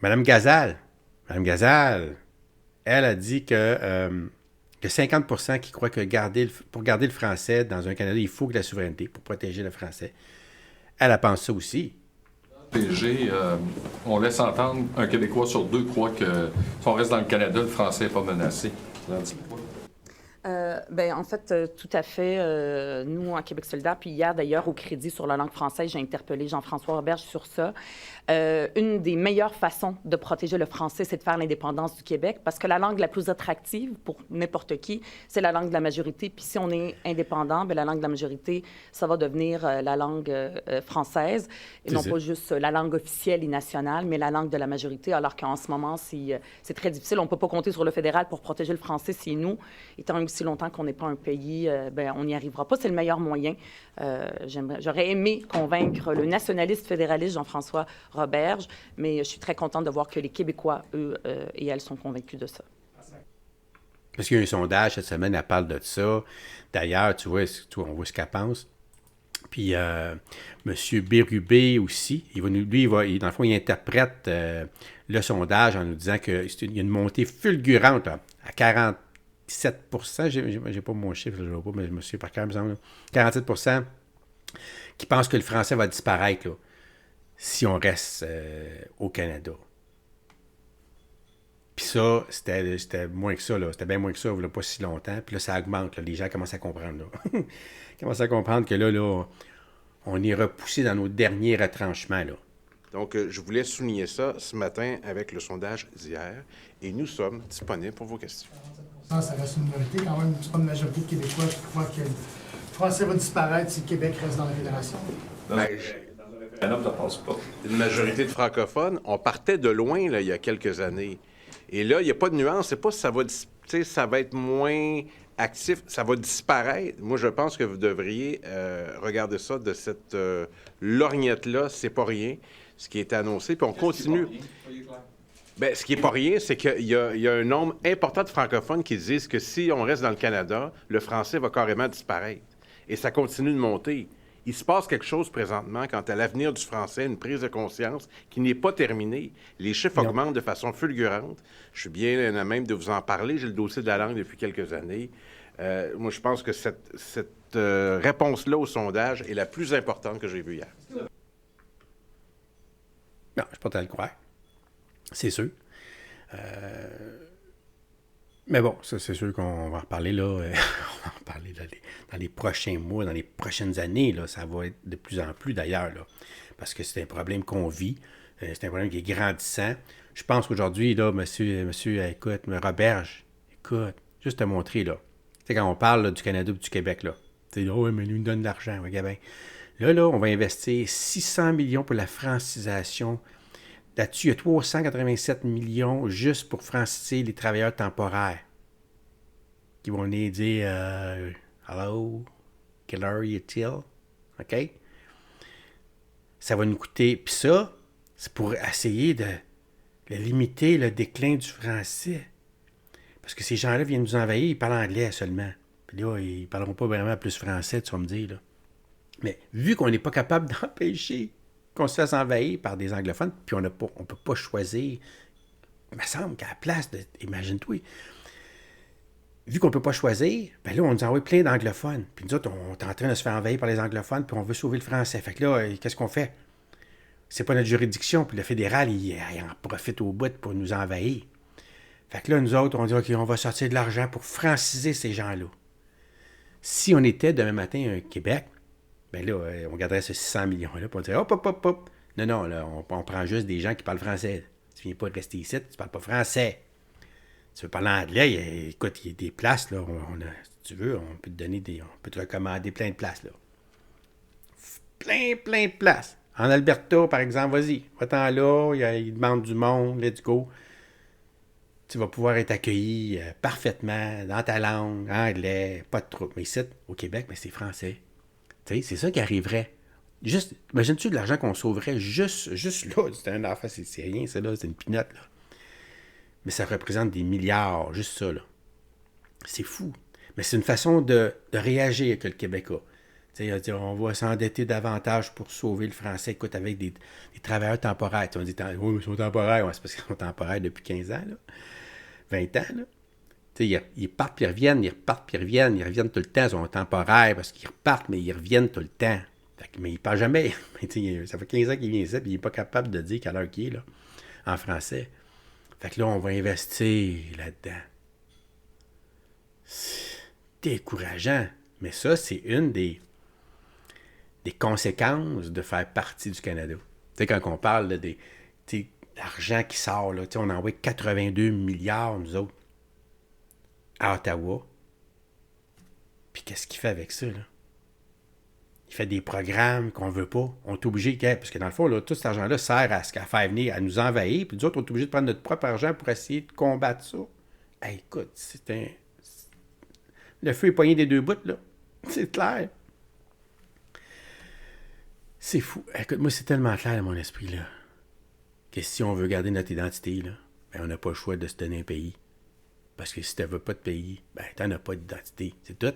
Madame Gazal, Madame Gazal, elle a dit que 50% qui croient que pour garder le français dans un Canada, il faut que la souveraineté pour protéger le français. Elle pense ça aussi. PG, on laisse entendre un Québécois sur deux croit que si on reste dans le Canada, le français n'est pas menacé. En fait, tout à fait. Nous, en Québec solidaire, puis hier, d'ailleurs, au Crédit sur la langue française, j'ai interpellé Jean-François Roberge sur ça. Une des meilleures façons de protéger le français, c'est de faire l'indépendance du Québec, parce que la langue la plus attractive pour n'importe qui, c'est la langue de la majorité. Puis si on est indépendant, bien, la langue de la majorité, ça va devenir la langue française, et non pas juste la langue officielle et nationale, mais la langue de la majorité, alors qu'en ce moment, c'est très difficile. On ne peut pas compter sur le fédéral pour protéger le français si nous, étant aussi longtemps qu'on n'est pas un pays, on n'y arrivera pas. C'est le meilleur moyen. J'aurais aimé convaincre le nationaliste fédéraliste Jean-François Roberge, mais je suis très contente de voir que les Québécois, eux et elles, sont convaincus de ça. Parce qu'il y a un sondage cette semaine, elle parle de ça. D'ailleurs, tu vois, on voit ce qu'elle pense. Puis, M. Bérubé aussi, dans le fond, il interprète le sondage en nous disant qu'il y a une montée fulgurante là, à 47%, j'ai pas mon chiffre, je ne vois pas, mais je me suis par cœur, 47% qui pensent que le français va disparaître là, si on reste au Canada. Puis ça, c'était moins que ça, là. C'était bien moins que ça, il n'y a pas si longtemps. Puis là, ça augmente, là. Les gens commencent à comprendre, là. Ils commencent à comprendre que là, on est repoussé dans nos derniers retranchements, là. Donc, je voulais souligner ça ce matin avec le sondage d'hier. Et nous sommes disponibles pour vos questions. Ça reste une minorité. Quand même, c'est pas une majorité de Québécois qui croient que le français va disparaître si le Québec reste dans la Fédération. Une majorité de francophones, on partait de loin là, il y a quelques années. Et là, il n'y a pas de nuance. C'est pas si ça va être moins actif, ça va disparaître. Moi, je pense que vous devriez regarder ça de cette lorgnette-là. C'est pas rien, ce qui est annoncé. Puis on continue. Bien, ce qui n'est pas rien, c'est qu'il y a un nombre important de francophones qui disent que si on reste dans le Canada, le français va carrément disparaître. Et ça continue de monter. Il se passe quelque chose présentement quant à l'avenir du français, une prise de conscience qui n'est pas terminée. Les chiffres augmentent de façon fulgurante. Je suis bien à même de vous en parler. J'ai le dossier de la langue depuis quelques années. Moi, je pense que cette réponse-là au sondage est la plus importante que j'ai vue hier. Non, je ne suis pas très le croire. C'est sûr. Mais bon, ça, c'est sûr qu'on va en reparler là. On va en parler dans les prochains mois, dans les prochaines années. Là, ça va être de plus en plus d'ailleurs. Là, parce que c'est un problème qu'on vit. C'est un problème qui est grandissant. Je pense qu'aujourd'hui, là, monsieur, écoute, Roberge, écoute, juste te montrer, là. Tu sais, quand on parle là, du Canada et du Québec, là. Tu sais, oh, mais lui, il nous donne de l'argent, regarde bien. Là, on va investir 600 millions pour la francisation. Là-dessus, il y a 387 millions juste pour franciser les travailleurs temporaires qui vont venir dire Hello, quelle heure est-il? OK? Ça va nous coûter. Puis ça, c'est pour essayer de limiter le déclin du français. Parce que ces gens-là viennent nous envahir, ils parlent anglais seulement. Puis là, ils ne parleront pas vraiment plus français, tu vas me dire. Là. Mais vu qu'on n'est pas capable d'empêcher qu'on se fasse envahir par des anglophones, puis on ne peut pas choisir. Il me semble qu'à la place de. Imagine-toi. Vu qu'on ne peut pas choisir, ben là, on nous envoie plein d'anglophones. Puis nous autres, on est en train de se faire envahir par les anglophones, puis on veut sauver le français. Fait que là, qu'est-ce qu'on fait? C'est pas notre juridiction, puis le fédéral, il en profite au bout pour nous envahir. Fait que là, nous autres, on dit, OK, on va sortir de l'argent pour franciser ces gens-là. Si on était demain matin à Québec, bien là, on garderait ce 600 millions-là pour dire hop. Non, là, on prend juste des gens qui parlent français. Tu viens pas de rester ici, tu parles pas français. Tu veux parler anglais, écoute, il y a des places, là. Si tu veux, on peut te recommander plein de places, là. Plein de places. En Alberta, par exemple, vas-y, va-t'en là, ils demandent du monde, let's go. Tu vas pouvoir être accueilli parfaitement dans ta langue, anglais, pas de trouble. Mais ici, au Québec, c'est français. Tu sais, c'est ça qui arriverait. Juste, imagine-tu de l'argent qu'on sauverait juste là. C'est un affaire, c'est rien, ça, là, c'est une pinotte, là. Mais ça représente des milliards, juste ça, là. C'est fou. Mais c'est une façon de réagir que le Québec a. On va s'endetter davantage pour sauver le français. Écoute, avec des travailleurs temporaires. On dit, oui, ils sont temporaires. Ouais, c'est parce qu'ils sont temporaires depuis 15 ans, là. 20 ans. Là. Ils partent puis ils reviennent, ils repartent puis ils reviennent tout le temps. Ils sont temporaires parce qu'ils repartent, mais ils reviennent tout le temps. Mais ils ne parlent jamais. Ça fait 15 ans qu'il vient ici, puis il n'est pas capable de dire quelle heure qu'il est, là, en français. Fait que là, on va investir là-dedans. C'est décourageant. Mais ça, c'est une des conséquences de faire partie du Canada. Quand on parle là, l'argent qui sort, là, on envoie 82 milliards, nous autres, à Ottawa. Puis qu'est-ce qu'il fait avec ça, là? Il fait des programmes qu'on veut pas. On est obligé, parce que dans le fond, là, tout cet argent-là sert à faire venir, à nous envahir, puis nous autres, on est obligé de prendre notre propre argent pour essayer de combattre ça. Hey, écoute, le feu est poigné des deux bouts, là. C'est clair. C'est fou. Écoute, moi, c'est tellement clair dans mon esprit, là, que si on veut garder notre identité, là, on n'a pas le choix de se donner un pays. Parce que si tu ne veux pas de pays, tu n'en as pas d'identité. C'est tout.